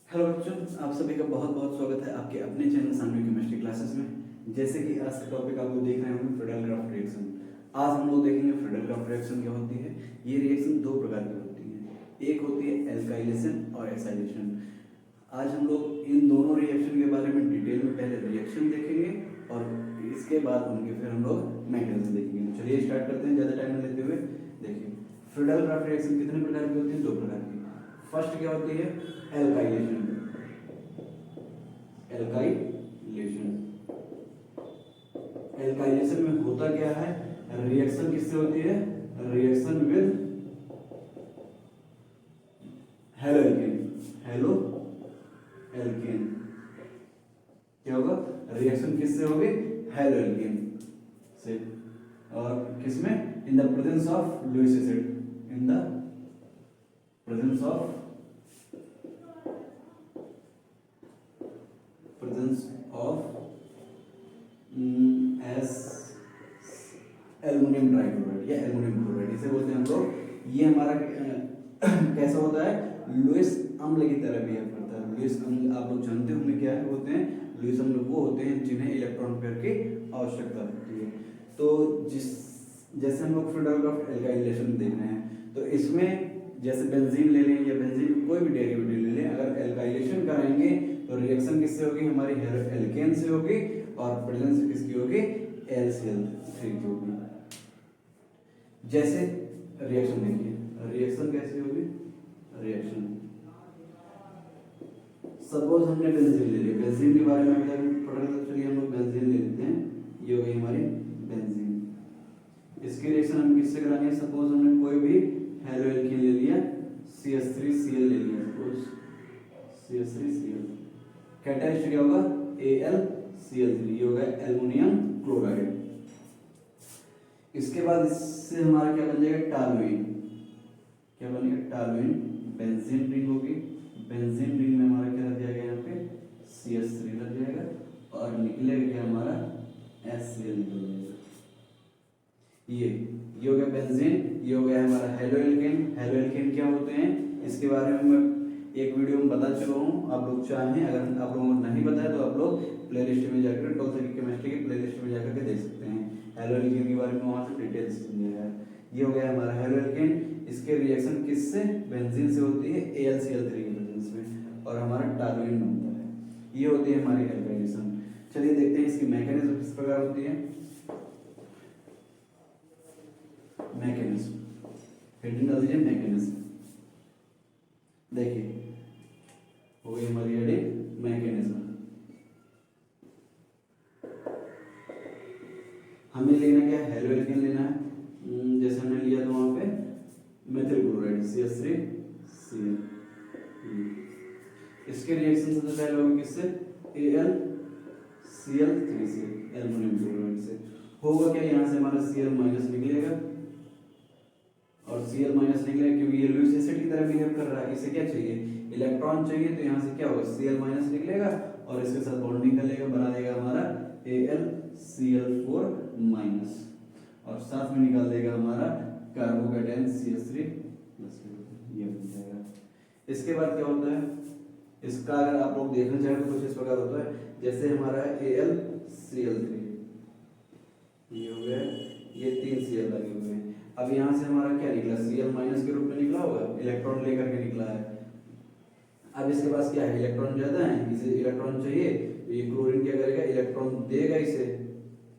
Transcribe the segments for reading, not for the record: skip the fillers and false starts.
Hello बच्चों, आप सभी का बहुत बहुत स्वागत है आपके अपने चैनल सानवी केमिस्ट्री क्लासेस में। जैसे कि आज का टॉपिक आप लोग देख रहे होंगे फ्रीडल क्राफ्ट रिएक्शन। आज हम लोग देखेंगे फ्रीडल क्राफ्ट रिएक्शन क्या होती है। ये रिएक्शन दो प्रकार की होती है, एक होती है एल्काइलेशन और एसाइलेशन। आज हम लोग इन दोनों रिएक्शन के बारे में डिटेल में पहले रिएक्शन देखेंगे और इसके बाद उनके फिर हम लोग मैकेनिज्म देखेंगे। चलिए स्टार्ट करते हैं ज़्यादा टाइम लेते हुए। देखिए, फ्रीडल क्राफ्ट रिएक्शन कितने प्रकार की होती है? दो प्रकार की। फर्स्ट क्या होती है? एल्काइलेशन। एल्काइलेशन एल्काइलेशन में होता क्या है? रिएक्शन किससे होती है? Reaction with halo alkane. क्या होगा? रिएक्शन किससे होगी? हेलो एल्केन से। और किसमें? In the presence of Lewis acid. In the presence of as aluminium trichloride या एल्युमिनियम क्लोराइड इसे बोलते हैं हम लोग। ये हमारा कैसा होता है? लुईस अम्ल की तरह बिहेव करता है। लुईस अम्ल आप लोग जानते होंगे क्या है होते हैं। लुईस अम्ल वो होते हैं जिन्हें इलेक्ट्रॉन पेयर की आवश्यकता होती है। तो जैसे हम लोग फ्रीडल क्राफ्ट एल्काइलेशन देख रहे हैं, तो इसमें जैसे बेंजीन ले लें या बेंजीन कोई भी डेरिवेटिव ले लें, अगर एल्काइलेशन कराएंगे तो रिएक्शन किससे होगी? हमारी एल्केन से होगी और प्रेजेंस किसकी होगी? LCl3 की होगी। जैसे रिएक्शन देखिए, रिएक्शन कैसे होगी? रिएक्शन सपोज हमने बेंजीन ले लिया। बेंजीन के बारे में पढ़ रहे थे, चलिए हम लोग बेंजीन ले लेते हैं। ये हो गई हमारी बेंजीन। इसकी रिएक्शन हम किससे कराएंगे? सपोज हमने कोई भी हेलो एल्कीन ले लिया, CH3Cl ले लिया। सपोज CH3Cl, कैटालिस्ट क्या होगा? AlCl3। ये होगा एल्युमिनियम क्लोराइड। इसके बाद इससे हमारा क्या बन जाएगा? टॉलुइन। क्या बनेगा? टॉलुइन। बेंजीन रिंग होगी। बेंजीन रिंग में हमारा क्या लग जाएगा? यहाँ पे CH3 लग जाएगा और निकलेगा क्या? हमारा HCl निकल जाएगा। ये हो गया बेंजीन। ये हो गया हमारा हेलो एल्केन। हेलो एल्केन क्या होते हैं इसके बारे में मैं एक वीडियो में बता चुका हूँ। आप लोग चाहें, अगर आप लोगों को नहीं पता है तो आप लोग प्लेलिस्ट में जाकर 12th की केमिस्ट्री की प्लेलिस्ट में जाकर के देख सकते हैं। हेलो एल्केन के बारे में वहाँ से डिटेल्स दिया है। ये हो गया हमारा हेलो एल्केन। इसके रिएक्शन किससे? बेंजीन से होती है AlCl3 के प्रेजेंस में और हमारा टॉलुइन बनता है। ये होती है हमारी एल्काइलेशन। चलिए देखते हैं इसकी मैकेनिज्म किस प्रकार होती है। मैकेनिज्म हेडिंग डाल दीजिए, मैकेनिज्म। देखिए हो गई हमारी हेडिंग मैकेनिज्म। हमें लेना क्या? हेलो एल्केन लेना है। जैसे हमने लिया तो वहां पे मेथिल क्लोराइड CH3Cl। इसके रिएक्शन सबसे पहले होगी किससे? AlCl3 से, एल्युमिनियम क्लोराइड से। होगा क्या? यहाँ से हमारा Cl माइनस निकलेगा और Cl माइनस निकलेगा क्योंकि ये लुईस एसिड की तरह बिहेव कर रहा है। इसे क्या चाहिए? इलेक्ट्रॉन चाहिए। तो यहाँ से क्या होगा? Cl माइनस निकलेगा और इसके साथ बॉन्डिंग कर लेगा, बना देगा हमारा AlCl4 माइनस और साथ में निकाल देगा हमारा कार्बोकेटायन CH3 प्लस। ये बन जाएगा। इसके बाद क्या होता है? इसका अगर आप लोग देखना चाहें तो कुछ इस प्रकार होता है। जैसे हमारा AlCl3, ये हो गया, ये 3 Cl लगे हुए हैं। अब यहाँ से हमारा क्या निकला? Cl माइनस के रूप में निकला होगा, इलेक्ट्रॉन लेकर के निकला है। अब इसके पास क्या है? इलेक्ट्रॉन ज्यादा है, इसे इलेक्ट्रॉन चाहिए तो ये क्लोरीन क्या करेगा? इलेक्ट्रॉन देगा इसे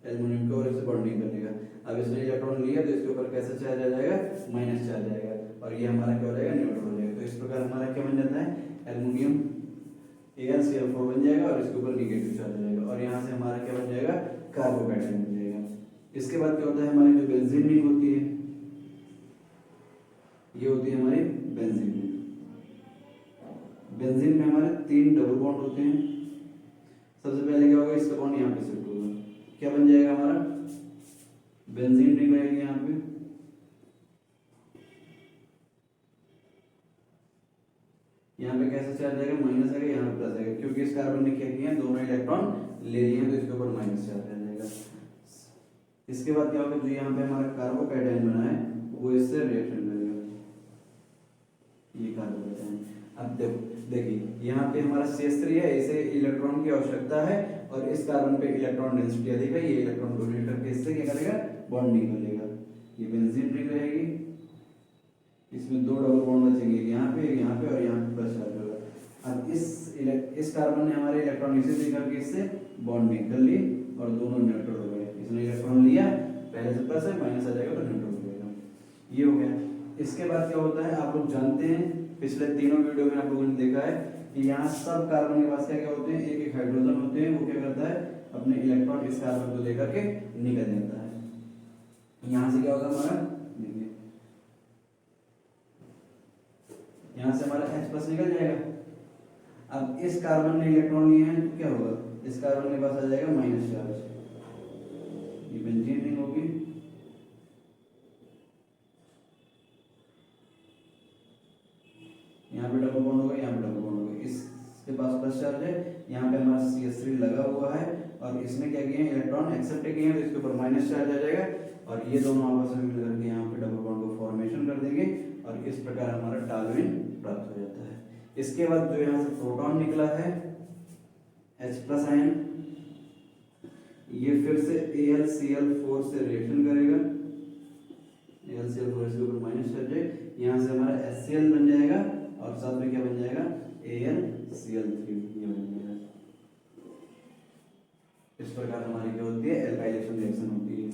एल्युमिनियम को और इसे बॉन्डिंग कर लेगा। अब इसने इलेक्ट्रॉन लिया तो इसके ऊपर कैसा चार्ज आ जाएगा? माइनस चार्ज आएगा और ये हमारा क्या हो जाएगा? न्यूट्रल हो जाएगा। तो इस प्रकार हमारा क्या बन जाता है? एल्युमिनियम AlCl4 बन जाएगा और इसके ऊपर निगेटिव चार्ज आ जाएगा और यहाँ से हमारा क्या बन जाएगा? कार्बोकेटायन बन जाएगा। इसके बाद क्या होता है? हमारी जो बेंजीन रिंग होती है, ये होती है हमारी बेंजीन रिंग। बेंजीन में हमारे 3 डबल बॉन्ड होते हैं। सबसे पहले क्या होगा? इसका बॉन्ड यहाँ पे शिफ्ट होगा। क्या बन जाएगा? हमारा बेंजीन रिंग रहेगी यहाँ पे। यहाँ पे कैसा चार्ज आएगा? माइनस आएगा, यहाँ पे प्लस आएगा क्योंकि इस कार्बन ने क्या किया? दोनों इलेक्ट्रॉन ले लिए तो इसके ऊपर माइनस चार्ज आ जाएगा। इसके बाद क्या होगा? जो यहाँ पे हमारा कार्बोकेटायन बना है वो इससे रिएक्शन करेगा, ये कार्बोकेटायन। अब देखो देखिए यहाँ पे हमारा CH3 है, इसे इलेक्ट्रॉन की आवश्यकता है और इस कार्बन पे इलेक्ट्रॉन डेंसिटी अधिक है, ये इलेक्ट्रॉन डोनेट करके इससे क्या करेगा, बॉन्डिंग करेगा। ये बेंजीन रिंग रहेगी, इसमें दो डबल बॉन्ड बचेंगे, यहाँ पे और यहाँ पे प्लस चार्ज होगा। अब इस कार्बन ने हमारे इलेक्ट्रॉन इसे देकर के इससे बॉन्डिंग कर ली और दोनों न्यूट्रल हो गए। इसने इलेक्ट्रॉन लिया, पहले से प्लस है, माइनस आ जाएगा तो न्यूट्रल हो जाएगा। ये हो गया। इसके बाद क्या होता है, आप लोग जानते हैं, पिछले तीनों वीडियो में आप लोगों ने देखा है कि यहाँ सब कार्बन के पास क्या क्या होते हैं, एक एक हाइड्रोजन होते हैं। वो क्या करता है, अपने इलेक्ट्रॉन इस कार्बन को लेकर के निकल जाता है। यहाँ से क्या होगा हमारा, देखिए यहाँ से हमारा H+ निकल जाएगा। अब इस कार्बन ने इलेक्ट्रॉन लिए हैं तो क्या होगा, इस कार्बन के पास आ जाएगा माइनस चार्ज, ये बेंजीन रिंग होगी। यहाँ पे डबल बॉन्ड होगा, यहाँ पे डबल बॉन्ड होगा, इसके पास प्लस चार्ज है, यहाँ पे हमारा CH3 लगा हुआ है और इसमें क्या किए हैं, इलेक्ट्रॉन एक्सेप्ट किए हैं तो इसके ऊपर माइनस चार्ज आ जाएगा और ये दोनों आपस में मिलकर के यहाँ पे डबल बॉन्ड को फॉर्मेशन कर देंगे और इस प्रकार हमारा टॉलुइन प्राप्त हो जाता है। इसके बाद जो यहाँ से प्रोटॉन निकला है H+ आयन, ये फिर से AlCl4 से रिएक्शन करेगा, AlCl4 इसके ऊपर माइनस चार्ज है, यहाँ से हमारा HCl बन जाएगा और साथ में क्या बन जाएगा, AlCl3 ये बन जाएगा। इस प्रकार हमारी क्या होती है, एल्काइलेशन रिएक्शन होती है।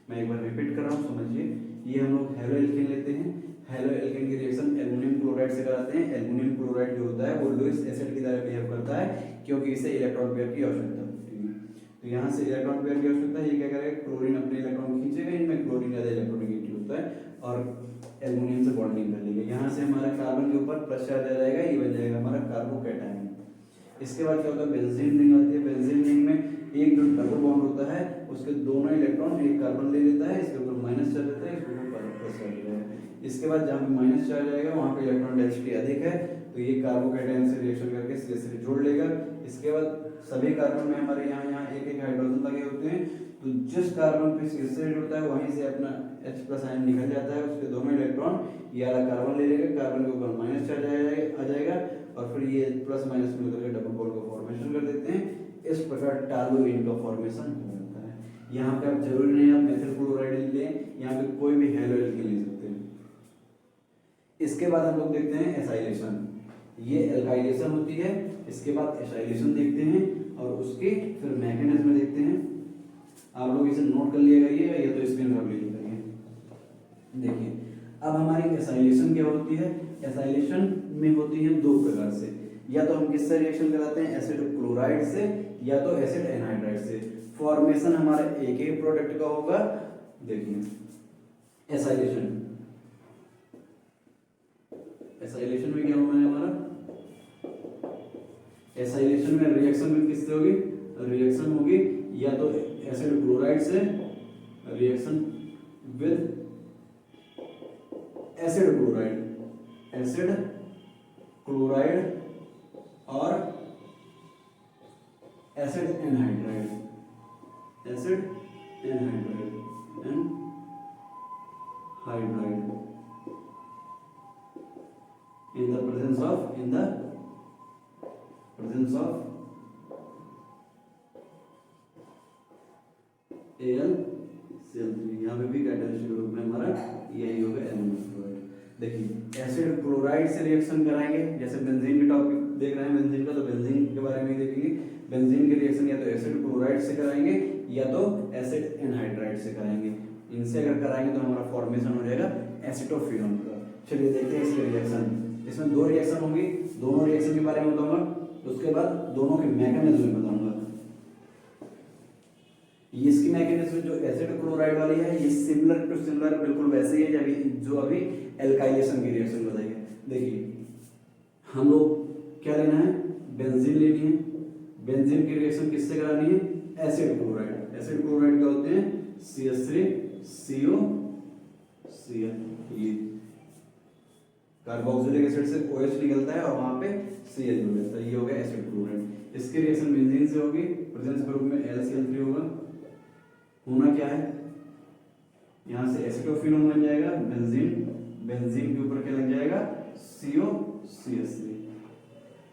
मैं एक बार रिपीट कर रहा हूँ, समझिए। ये हम लोग हेलो एल्केन लेते हैं, हेलो एल्केन की रिएक्शन एल्युमिनियम क्लोराइड से कराते हैं। एल्युमिनियम क्लोराइड जो होता है वो लुईस एसिड की तरह बिहेव करता है क्योंकि इसे इलेक्ट्रॉन पेयर की आवश्यकता होती है। तो यहाँ से इलेक्ट्रॉन पेयर की आवश्यकता है, ये क्या करेगा, क्लोरीन अपने इलेक्ट्रॉन खींचेगा, इनमें क्लोरीन ज्यादा इलेक्ट्रोनेगेटिव होता है और एल्युमिनियम से बॉन्डिंग कर लेगा। यहाँ से हमारा कार्बन के ऊपर प्लस चार्ज आ जाएगा, ये बन जाएगा हमारा कार्बोकैटायन। इसके बाद क्या होता है, बेंजीन रिंग आती है। बेंजीन रिंग में एक जो डबल बॉन्ड होता है उसके दोनों इलेक्ट्रॉन एक कार्बन ले लेता है, इसके ऊपर माइनस चार्ज रहता है, इसके ऊपर प्लस चार्ज रहता है। इसके बाद जहाँ पे माइनस चार्ज आएगा वहाँ पे इलेक्ट्रॉन डेंसिटी अधिक है तो ये कार्बोकैटायन से रिएक्शन करके CH3 जोड़ लेगा। इसके बाद सभी कार्बन में हमारे यहाँ एक एक हाइड्रोजन लगे होते हैं, तो जिस कार्बन पे CH3 जुड़ता है वहीं से अपना H+ आयन निकल जाता है, उसके दोनों इलेक्ट्रॉन ये वाला कार्बन ले लेगा, कार्बन के ऊपर माइनस चार्ज आ जाएगा और फिर ये प्लस माइनस मिलकर के डबल बॉन्ड को फॉर्मेशन कर देते हैं। इस प्रकार टॉलुइन का फॉर्मेशन हो जाता है। यहाँ पे आप जरूरी नहीं आप मेथिल क्लोराइड लें, यहाँ पे कोई भी हेलो एल्केन ले सकते हैं। इसके बाद हम लोग देखते हैं एसाइलेशन, ये एल्काइलेशन होती है। इसके बाद एसाइलेशन देखते हैं और उसके फिर मैकेनिज्म देखते हैं। आप लोग इसे नोट कर लिया करिएगा या तो स्क्रीन पर ले लीजिए। देखिए अब हमारी एसाइलेशन क्या होती है, एसाइलेशन में होती है दो प्रकार से, या तो हम किससे रिएक्शन कराते हैं, एसिड क्लोराइड से या तो एसिड एनहाइड्राइड से। फॉर्मेशन हमारा एक ही प्रोडक्ट का होगा। देखिए एसाइलेशन में क्या होगा हमारा, एसाइलेशन में रिएक्शन में किससे होगी, रिएक्शन होगी या तो एसिड क्लोराइड से, रिएक्शन विद एसिड क्लोराइड और acid anhydride in the presence of AlCl3। यहाँ पे भी कैटालिस्ट ग्रुप में हमारा यही होगा एल्युमिनियम क्लोराइड। देखिए एसिड क्लोराइड से रिएक्शन कराएंगे, जैसे बेंजीन के टॉपिक देख रहे हैं बेंजीन का, तो बेंजीन के बारे में देखेंगे। बेंजीन के रिएक्शन या तो एसिड क्लोराइड से कराएंगे या तो एसिड एनहाइड्राइड से कराएंगे। इनसे अगर कराएंगे तो हमारा फॉर्मेशन हो जाएगा एसिटोफिनोन का। चलिए देखते हैं इसके रिएक्शन। इसमें दो रिएक्शन होंगी, दोनों रिएक्शन के बारे में बताऊंगा, उसके बाद दोनों के मैकेनिज्म बताऊंगा। इसकी मैकेनिज्म जो एसिड क्लोराइड वाली है ये सिमिलर टू सिमिलर बिल्कुल वैसे ही है जो अभी एल्काइलेशन की रिएक्शन बताई है। देखिए हम लोग क्या लेना है, बेंजीन लेनी है। बेंजीन की रिएक्शन किससे करानी है, एसिड क्लोराइड। एसिड क्लोराइड क्या होते हैं, CH3CO Cl। ये कार्बोक्सिलिक एसिड से OH निकलता है और वहां पे Cl जुड़ जाता है, ये हो गया एसिड क्लोराइड। इसकी रिएक्शन बेंजीन से होगी, प्रेजेंस ग्रुप में AlCl3 होगा। होना क्या है, यहां से एसिटोफिनोन बन जाएगा, बेंजीन के ऊपर क्या लग जाएगा, COCH3।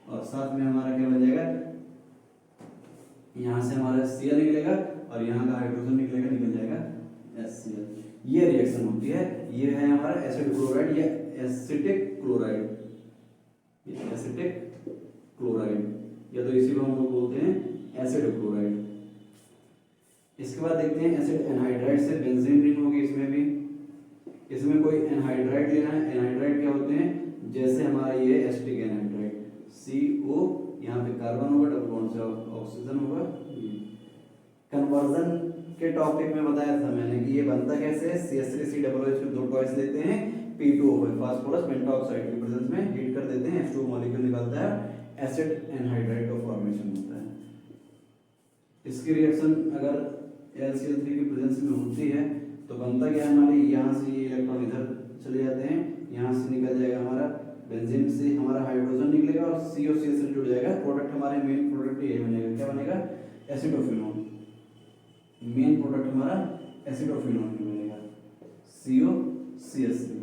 और साथ में हमारा क्या बन जाएगा, यहाँ से हमारा Cl निकलेगा और यहाँ का हाइड्रोजन निकलेगा, निकल जाएगा HCl। ये रिएक्शन होती है, ये है हमारा एसिड क्लोराइड या एसिटिक क्लोराइड, ये एसिटिक क्लोराइड या तो इसी को हम लोग बोलते हैं एसिड क्लोराइड। इसके बाद देखते हैं एसिड एनहाइड्राइड से बेंजीन रिंग होगी इसमें भी। इसमें कोई एनहाइड्राइड लेना है। एनहाइड्राइड क्या होते हैं, जैसे हमारा ये एसिटिक एनहाइड्राइड CO, यहाँ पे कार्बन होगा, डबल बॉन्ड से ऑक्सीजन होगा। कन्वर्जन के टॉपिक में बताया था मैंने कि ये बनता कैसे है, CH3COOH के 2 टॉइस लेते हैं, P2O4 फास्फोरस पेंटॉक्साइड की प्रेजेंस में हीट कर देते हैं, H2O मॉलिक्यूल निकलता है, एसिड एनहाइड्राइड का फॉर्मेशन होता है। इसकी रिएक्शन अगर LCl3 की प्रेजेंस में होती है तो बनता क्या है, हमारे यहाँ से ये इलेक्ट्रॉन इधर चले जाते हैं, यहाँ से निकल जाएगा हमारा बेंजीन से हमारा हाइड्रोजन निकलेगा और COCl जुड़ जाएगा। प्रोडक्ट हमारे मेन प्रोडक्ट ये बनेगा, क्या बनेगा, एसिडोफिनोन। मेन प्रोडक्ट हमारा एसिडोफिनोन बनेगा, COCl3।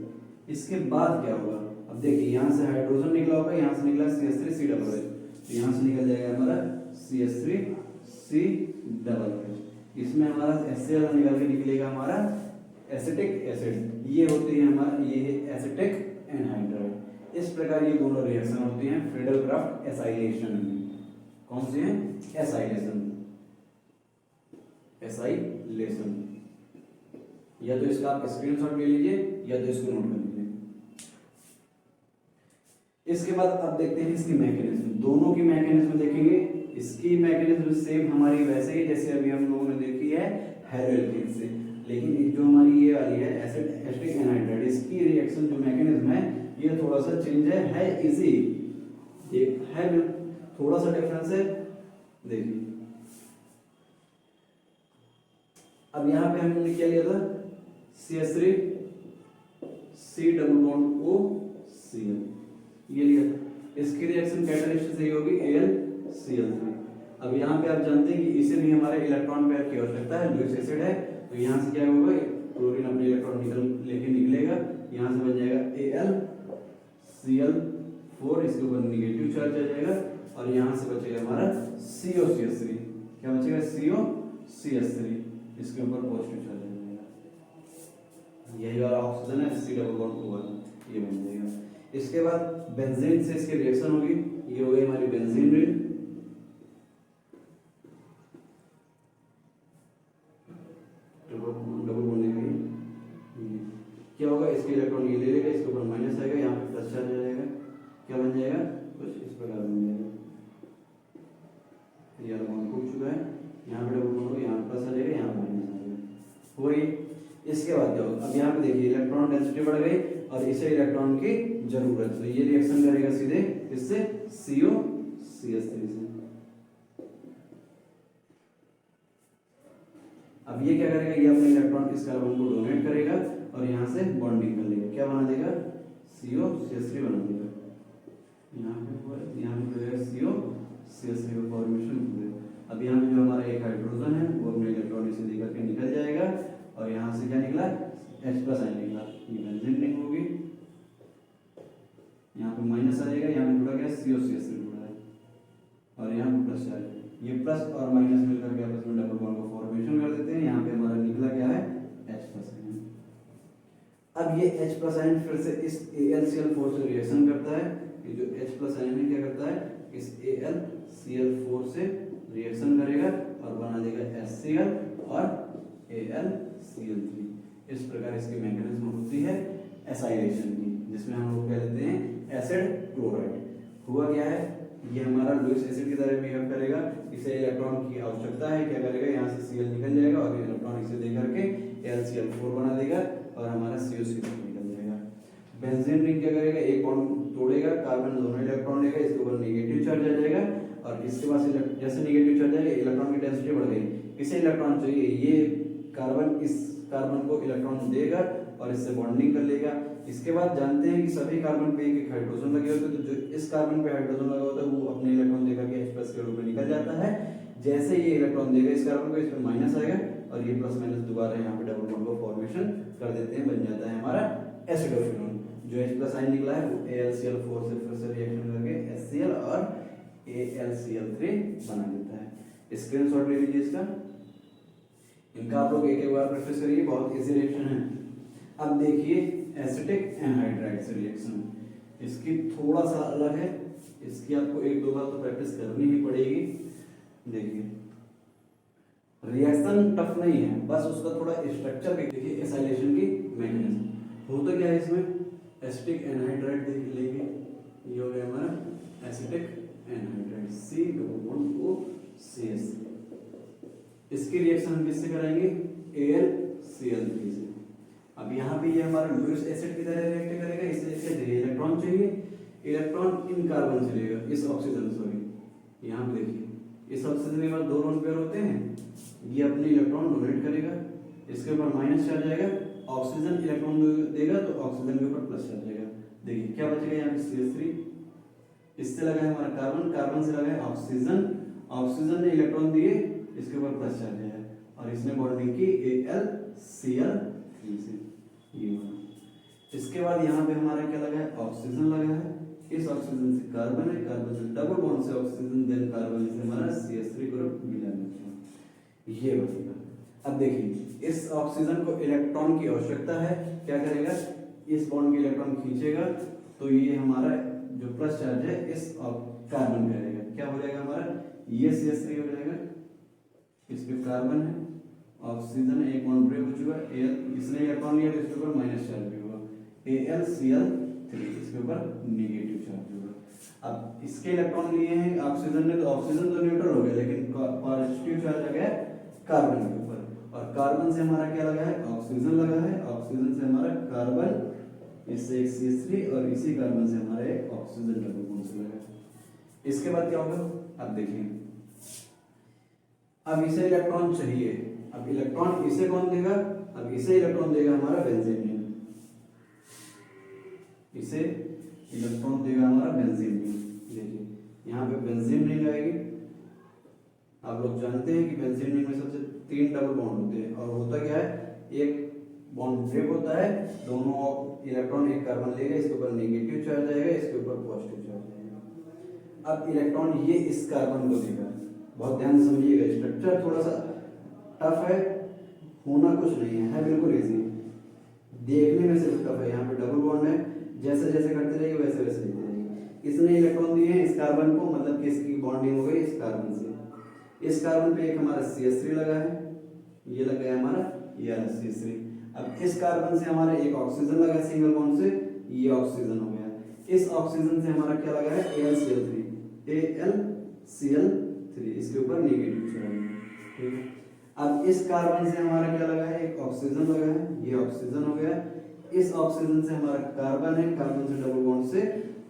इसके बाद क्या होगा, अब देखिए यहाँ से हाइड्रोजन निकला होगा, यहाँ से निकला CH3COOH, तो यहाँ से निकल जाएगा हमारा CH3COOH। इसमें हमारा HCl निकल के निकलेगा हमारा एसिटिक एसिड, ये होती है हमारा ये एसिटिक एनहाइड्राइड। इस प्रकार ये दोनों रिएक्शन होती हैं फ्रीडल-क्राफ्ट एसाइलेशन में। कौन सी है, एसाइलेशन, एसाइलेशन। या तो इसका आप स्क्रीनशॉट ले लीजिए या तो इसको नोट कर लीजिए। इसके बाद अब देखते हैं इसकी मैकेनिज्म, दोनों की मैकेनिज्म देखेंगे। इसकी मैकेनिज्म सेम हमारी वैसे ही जैसे अभी हम लोगों ने देखी है हेलोएल्केन से, लेकिन जो हमारी ये वाली है एसिड एसिटिक एनहाइड्राइड, इसकी रिएक्शन जो मैकेनिज्म है ये थोड़ा सा चेंज है इजी, ये है थोड़ा सा डिफरेंस है। देखिए अब यहाँ पे हमने क्या लिया था, CH3 C double bond OCl ये लिया था। इसकी रिएक्शन कैटालिस्ट से होगी AlCl3। अब यहाँ पे आप जानते हैं कि इसे भी हमारे इलेक्ट्रॉन पेयर की आवश्यकता है, लुईस एसिड है, तो यहाँ से क्या होगा, क्लोरीन अपने इलेक्ट्रॉन लेके निकलेगा, यहाँ से बन जाएगा AlCl4, इसके ऊपर निगेटिव चार्ज आ जाएगा और यहाँ से बचेगा हमारा COCH3, क्या बचेगा, COCH3, इसके ऊपर पॉजिटिव चार्ज आ जाएगा। यही वाला ऑक्सीजन है, C डबल बॉन्ड O1, ये बन जाएगा। इसके बाद बेंजीन से इसकी रिएक्शन होगी, ये हो गई हमारी बेंजीन रिंग। डबल बॉन्ड गई, क्या होगा, इसके इलेक्ट्रॉन ये ले लेगा, इसके ऊपर माइनस आएगा, यहाँ पे प्लस चार्ज आ जाएगा, क्या बन जाएगा, कुछ इस प्रकार बन जाएगा। ये बॉन्ड टूट चुका है, यहाँ पे डबल बॉन्ड होगा, यहाँ प्लस आ जाएगा, यहाँ माइनस आ जाएगा, वही। इसके बाद क्या होगा, अब यहाँ पे देखिए इलेक्ट्रॉन डेंसिटी बढ़ गई और इसे इलेक्ट्रॉन की जरूरत, तो ये रिएक्शन करेगा सीधे इससे COCH3 से। अब ये क्या करेगा, ये अपने इलेक्ट्रॉन इस कार्बन को डोनेट करेगा और यहाँ से बॉन्डिंग कर लेगा, क्या बना देगा, COCH3 बना देगा। यहाँ पे COCH3 का फॉर्मेशन हो गया। अब यहाँ पे जो हमारा एक हाइड्रोजन है वो अपने इलेक्ट्रॉन इसे देकर के निकल जाएगा और यहाँ से क्या निकला, H+ आयन निकला, ये बेंजीन रिंग होगी, यहाँ पे माइनस आ जाएगा, यहाँ पे जुड़ा गया COCH3 जुड़ा है और यहाँ पे प्लस चार्ज, ये प्लस और माइनस मिलकर के आपस में डबल बॉन्ड का फॉर्मेशन कर देते हैं। यहाँ पे हमारा निकला क्या है, H+ आयन। अब ये H+ आयन फिर से इस AlCl4 से रिएक्शन करता है, ये जो H+ आयन है क्या करता है, इस AlCl4 से रिएक्शन करेगा और बना देगा HCl और AlCl3। इस प्रकार इसकी मैकेनिज्म होती है एसाइलेशन की, जिसमें हम लोग कह लेते हैं एसिड क्लोराइड। हुआ क्या है, ये हमारा लुईस एसिड की तरह बिहेव करेगा, इसे इलेक्ट्रॉन की आवश्यकता है, क्या करेगा, यहाँ से Cl निकल जाएगा और इलेक्ट्रॉन इसे दे करके AlCl4 बना देगा और हमारा COCH3 निकल जाएगा। बेंजीन रिंग क्या करेगा, एक बॉन्ड तोड़ेगा, कार्बन दोनों इलेक्ट्रॉन लेगा, इसके ऊपर नेगेटिव चार्ज आ जाएगा और इसके पास जैसे नेगेटिव चार्ज आएगा इलेक्ट्रॉन की डेंसिटी बढ़ गई, इसे इलेक्ट्रॉन चाहिए, ये कार्बन इस कार्बन को इलेक्ट्रॉन देगा और इससे बॉन्डिंग कर लेगा। इसके बाद जानते हैं कि सभी कार्बन पे एक हाइड्रोजन लगे होते हैं, तो जो इस कार्बन पे हाइड्रोजन लगा होता है वो अपने इलेक्ट्रॉन देकर के H+ के रूप में निकल जाता है। जैसे ये इलेक्ट्रॉन देगा इस कार्बन को, इस पर माइनस आएगा और ये प्लस माइनस दोबारा यहाँ पे डबल बॉन्ड को फॉर्मेशन कर देते हैं, बन जाता है हमारा एसिडोफिनोन। जो H+ आयन निकला है वो AlCl4 से फिर से रिएक्शन करके HCl और AlCl3 बना देता है। स्क्रीनशॉट ले लीजिए इसका, इनका आप लोग एक बार प्रैक्टिस करिए, बहुत इजी रिएक्शन है। अब देखिए एसिटिक एनहाइड्राइड से रिएक्शन, इसकी थोड़ा सा अलग है, इसकी आपको एक दो बार तो प्रैक्टिस करनी ही पड़ेगी। देखिए रिएक्शन टफ नहीं है, बस उसका थोड़ा स्ट्रक्चर देखिए, एसाइलेशन की मैकेनिज्म होता क्या है इसमें, एसिटिक एनहाइड्राइड देख लेंगे, ये हो गया हमारा एसिटिक एनहाइड्राइड COCH। इसकी रिएक्शन हम किससे कराएंगे, AlCl3 से। अब यहाँ पे ये हमारा लुईस एसिड की तरह रिएक्ट करेगा, इसलिए इलेक्ट्रॉन चाहिए, इलेक्ट्रॉन इन कार्बन चलेगा, इस ऑक्सीजन सॉरी यहाँ पे देखिए इस ऑक्सीजन के बाद दो लोन पेयर होते हैं, ये अपने इलेक्ट्रॉन डोनेट करेगा, इसके ऊपर माइनस चार्ज आएगा, ऑक्सीजन इलेक्ट्रॉन देगा तो ऑक्सीजन के ऊपर प्लस चार्ज आएगा। देखिए क्या बचेगा यहाँ पे CH3, इससे लगा है हमारा कार्बन, कार्बन से लगा है ऑक्सीजन, ऑक्सीजन ने इलेक्ट्रॉन दिए, इसके ऊपर प्लस चार्ज आया और इसने बॉन्डिंग की AlCl3 से, ये इसके बाद यहाँ पे हमारा क्या लगा है, ऑक्सीजन लगा है, इस ऑक्सीजन से कार्बन है, कार्बन से डबल बॉन्ड से ऑक्सीजन, देन कार्बन से हमारा CH3 ग्रुप मिला है, ये बनेगा। अब देखिए इस ऑक्सीजन को इलेक्ट्रॉन की आवश्यकता है, क्या करेगा, इस बॉन्ड के इलेक्ट्रॉन खींचेगा तो ये हमारा जो प्लस चार्ज है इस कार्बन पे रहेगा, क्या हो जाएगा हमारा, ये CH3 हो जाएगा, इस पे कार्बन है, ऑक्सीजन एक बॉन्ड ब्रेक हो चुका है, इसने इलेक्ट्रॉन लिया तो इसके ऊपर माइनस चार्ज भी होगा, AlCl3 इसके ऊपर नेगेटिव चार्ज होगा। अब इसके इलेक्ट्रॉन लिए हैं ऑक्सीजन ने, तो ऑक्सीजन तो न्यूट्रल हो गया, लेकिन पॉजिटिव चार्ज लगा है कार्बन के ऊपर, और कार्बन से हमारा क्या लगा है, ऑक्सीजन लगा है, ऑक्सीजन से हमारा कार्बन, इससे एक CH3 और इसी कार्बन से हमारा एक ऑक्सीजन डबल बॉन्ड से लगा है। इसके बाद क्या होगा, अब देखिए अब इसे इलेक्ट्रॉन चाहिए, अब इलेक्ट्रॉन इसे कौन देगा, अब इसे इलेक्ट्रॉन देगा हमारा बेंजीन रिंग, इसे इलेक्ट्रॉन देगा हमारा बेंजीन रिंग। देखिए यहाँ पे बेंजीन रिंग आएगी, आप लोग जानते हैं कि बेंजीन रिंग में सबसे 3 डबल बॉन्ड होते हैं, और होता क्या है, एक बॉन्ड ब्रेक होता है, दोनों इलेक्ट्रॉन एक कार्बन लेगा, इसके ऊपर नेगेटिव चार्ज आएगा, इसके ऊपर पॉजिटिव चार्ज आएगा। अब इलेक्ट्रॉन ये इस कार्बन को देगा, बहुत ध्यान से समझिएगा, स्ट्रक्चर थोड़ा सा टफ है, होना कुछ नहीं है बिल्कुल इजी, देखने में सिर्फ टफ है। यहाँ पे डबल बॉन्ड है, जैसे जैसे करते जाइए वैसे वैसे लिखते जाइए। इसने इलेक्ट्रॉन दिए हैं इस कार्बन को, मतलब कि इसकी बॉन्डिंग हो गई इस कार्बन से, इस कार्बन पे एक हमारा CH3 लगा है, ये लगा है हमारा CH3। अब इस कार्बन से हमारा एक ऑक्सीजन लगा है सिंगल बॉन्ड से, ये ऑक्सीजन हो गया, इस ऑक्सीजन से हमारा क्या लगा है, AlCl3, इसके ऊपर नेगेटिव चार्ज, ठीक है। अब इस कार्बन से हमारा क्या लगा है, एक ऑक्सीजन लगा है, ये ऑक्सीजन हो गया, इस ऑक्सीजन से हमारा कार्बन है, कार्बन से डबल बॉन्ड से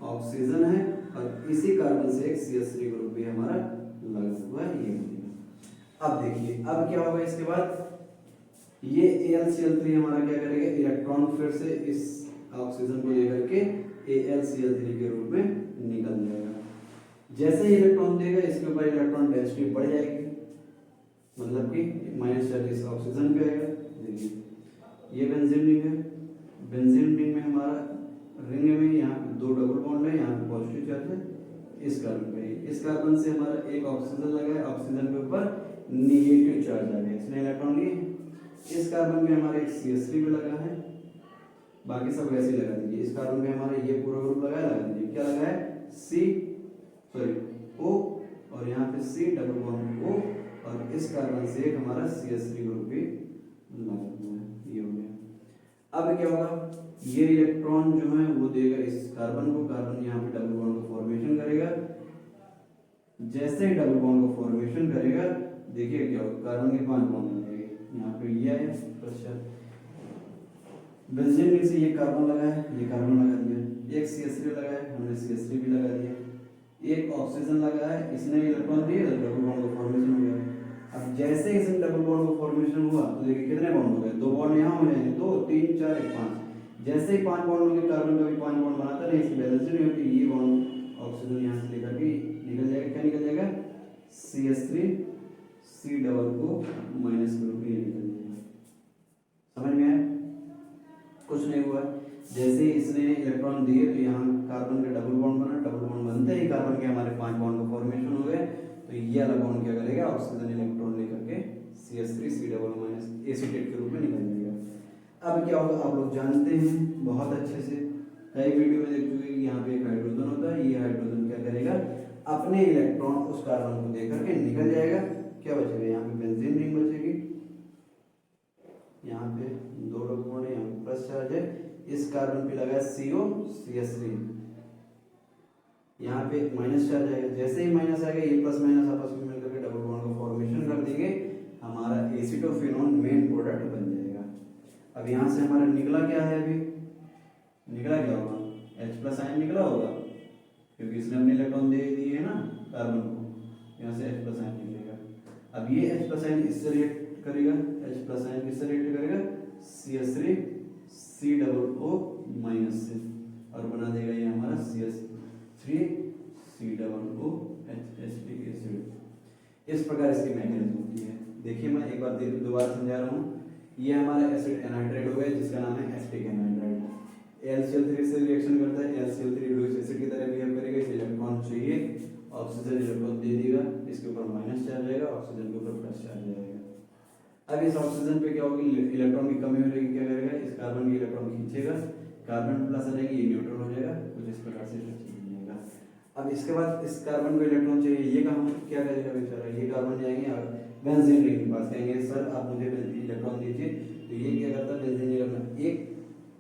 ऑक्सीजन है, और इसी कार्बन से एक CH3 ग्रुप भी हमारा लगा हुआ है, ये बनेगा। अब देखिए अब क्या होगा, इसके बाद ये AlCl3 हमारा क्या करेगा, इलेक्ट्रॉन फिर से इस ऑक्सीजन को लेकर के AlCl3 के रूप में निकल जाएगा। जैसे ही इलेक्ट्रॉन देगा इसके ऊपर इलेक्ट्रॉन डेंसिटी बढ़ जाएगी, मतलब कि माइनस चार्ज इस ऑक्सीजन पे आएगा। देखिए ये बेंजीन रिंग है, बेंजीन रिंग में हमारा रिंग में यहाँ पे 2 डबल बॉन्ड है, यहाँ पे पॉजिटिव चार्ज है, इस कार्बन पे, इस कार्बन से हमारा एक ऑक्सीजन लगा है, ऑक्सीजन के ऊपर नेगेटिव चार्ज आ गया, इसने इलेक्ट्रॉन लिए, इस कार्बन में हमारा एक CH3 भी लगा है, बाकी सब वैसे ही लगा दीजिए। इस कार्बन में हमारा ये पूरा ग्रुप लगा दीजिए, क्या लगा है, O, और यहाँ पे C डबल बॉन्ड O, और इस कार्बन से एक हमारा CH3 ग्रुप भी लगा हुआ है, ये हो गया। अब क्या होगा, ये इलेक्ट्रॉन जो है वो देगा इस कार्बन को, कार्बन यहाँ पे डबल बॉन्ड को फॉर्मेशन करेगा, जैसे ही डबल बॉन्ड को फॉर्मेशन करेगा देखिए क्या होगा, कार्बन के 5 बॉन्ड बन जाएंगे, यहाँ पे ये है प्रेशर, बेंजीन रिंग से ये कार्बन लगा है, ये कार्बन लगा दिया, एक CH3 लगा है, हमने CH3 भी लगा दिया, एक ऑक्सीजन लगा है, इसने इलेक्ट्रॉन दिए तो डबल बॉन्ड का फॉर्मेशन हो गया। अब जैसे इसमें डबल बॉन्ड का फॉर्मेशन हुआ तो देखिए कितने बॉन्ड हो गए, 2 बॉन्ड यहाँ हो जाएंगे, 2 3 4 1 5, जैसे ही 5 बॉन्ड होंगे, कार्बन का भी 5 बॉन्ड बनाता नहीं, इसकी बैलेंस नहीं होती, ये बॉन्ड ऑक्सीजन यहाँ से लेकर के निकल जाएगा, क्या निकल जाएगा, CH3 C डबल को माइनस ग्रुप ये निकल जाएगा। समझ में आया, कुछ नहीं हुआ। जैसे ही इसने इलेक्ट्रॉन दिए तो यहाँ कार्बन का डबल बॉन्ड बना, डबल बॉन्ड बनते ही कार्बन के हमारे 5 बॉन्ड का फॉर्मेशन हो गए। तो ये वाला बॉन्ड क्या करेगा, ऑक्सीजन इलेक्ट्रॉन लेकर के CH3 C double minus acetate के रूप में निकल जाएगा। अब क्या होगा आप लोग जानते हैं बहुत अच्छे से, कई वीडियो में देख चुके कि यहाँ पे एक हाइड्रोजन होता है, ये हाइड्रोजन क्या करेगा अपने इलेक्ट्रॉन उस कार्बन को देकर के निकल जाएगा। क्या बचेगा, यहाँ पे बेंजीन रिंग बचेगी, यहाँ पे 2 डबल बॉन्ड है, यहाँ पे प्लस चार्ज है, इस कार्बन पे लगा CO CH3, यहाँ पे माइनस चार्ज आएगा, जैसे ही माइनस आएगा ये प्लस माइनस आपस में मिलकर के डबल बॉन्ड का फॉर्मेशन कर देंगे, हमारा एसिटोफिनोन मेन प्रोडक्ट बन जाएगा। अब यहाँ से हमारा निकला क्या है, अभी निकला क्या होगा, H+ आयन निकला होगा क्योंकि इसने अपने इलेक्ट्रॉन दे दिए है ना कार्बन को, यहाँ से H+ आयन निकलेगा। अब ये H+ आयन इससे रिएक्ट करेगा, H+ आयन किससे रिएक्ट करेगा, CH3 C double O minus से, और बना देगा ये हमारा CH3 C double O H acid. इस प्रकार इसकी मैकेनिज्म होती है। देखिए मैं एक बार दोबारा समझा रहा हूँ। ये हमारा एसिड एनाइड्राइड हो गया जिसका नाम है एसिटिक एनाइड्राइड। AlCl3 से रिएक्शन करता है, AlCl3 लुईस एसिड की तरह बिहेव करेगा, इसे इलेक्ट्रॉन चाहिए, ऑक्सीजन इलेक्ट्रॉन दे देगा, इसके ऊपर माइनस चार्ज आएगा, ऑक्सीजन के ऊपर प्लस चार्ज आएगा। अब इस ऑक्सीजन पे क्या होगी, इलेक्ट्रॉन की कमी हो जाएगी, क्या करेगा इस कार्बन की इलेक्ट्रॉन खींचेगा, कार्बन प्लस आ जाएगी, ये न्यूट्रल हो जाएगा, कुछ इस प्रकार से बनेगा। अब इसके बाद इस कार्बन को इलेक्ट्रॉन चाहिए, ये काम क्या करेगा बेचारा, ये कार्बन जाएंगे बेंजीन रिंग के पास, कहेंगे सर आप मुझे इलेक्ट्रॉन दीजिए, तो ये क्या करता है बेंजीन रिंग अपना एक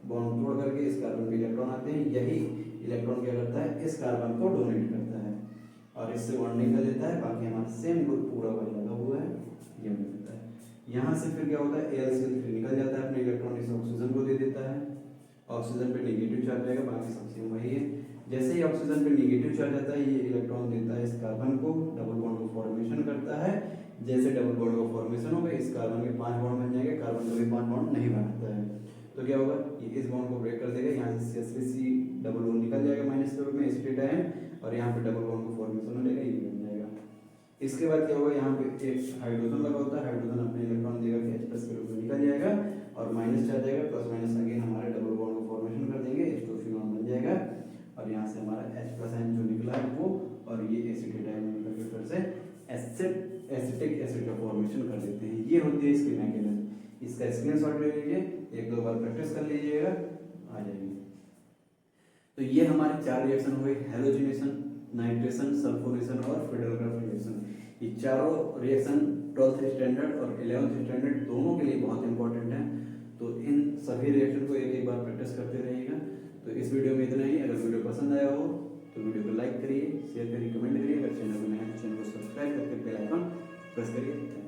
बॉन्ड तोड़ करके इस कार्बन पे इलेक्ट्रॉन आते हैं, यही इलेक्ट्रॉन क्या करता है इस कार्बन को डोनेट करता है और इससे बॉन्डिंग कर देता है, बाकी हमारा सेम ग्रुप पूरा वही लगा हुआ है, ये मिलता है। यहाँ से फिर क्या होता है AlCl3 निकल जाता है, अपने इलेक्ट्रॉन इस ऑक्सीजन को दे देता है, ऑक्सीजन पे नेगेटिव चार्ज आएगा, बाकी सब सेम वही है। जैसे ही ऑक्सीजन पे नेगेटिव चार्ज आता है, ये इलेक्ट्रॉन देता है इस कार्बन को, डबल बॉन्ड को फॉर्मेशन करता है, जैसे डबल बॉन्ड का फॉर्मेशन होगा इस कार्बन के 5 बॉन्ड बन जाएंगे, कार्बन कभी 5 बॉन्ड नहीं बनाता है, तो क्या होगा ये इस बॉन्ड को ब्रेक कर देगा, यहाँ से CH3 डबल बॉन्ड निकल जाएगा माइनस के रूप में एसिटेट आयन, और यहाँ पे डबल बॉन्ड का फॉर्मेशन हो जाएगा, ये बन जाएगा। इसके बाद क्या होगा, यहाँ पे एक हाइड्रोजन लगा होता है, हाइड्रोजन अपने इलेक्ट्रॉन देगा कि H+ के रूप में निकल जाएगा और माइनस चार्ज आएगा, प्लस माइनस अगेन हमारे डबल बॉन्ड को फॉर्मेशन कर देंगे, H2 बन जाएगा, और यहाँ से हमारा H+ आयन जो निकला है वो, और ये एसिटेट आयन निकल के फिर से एसिटिक एसिड का फॉर्मेशन कर देते हैं। ये होती है इसकी मैकेनिज्म। इसका स्क्रीनशॉट ले लीजिए, 1-2 बार प्रैक्टिस कर लीजिएगा, आ जाएगी। तो ये हमारे 4 रिएक्शन हुए, हैलोजिनेशन, नाइट्रेशन, सल्फोनेशन और फिडेलग्राफ रिएक्शन। ये चारों रिएक्शन 12th स्टैंडर्ड और 11th स्टैंडर्ड दोनों के लिए बहुत इंपॉर्टेंट है, तो इन सभी रिएक्शन को एक बार प्रैक्टिस करते रहिएगा। तो इस वीडियो में इतना ही। अगर वीडियो पसंद आया हो तो वीडियो को लाइक करिए, शेयर करिए, कमेंट करिए। अगर चैनल में नया है तो चैनल को सब्सक्राइब करके बेल आइकन प्रेस करिए।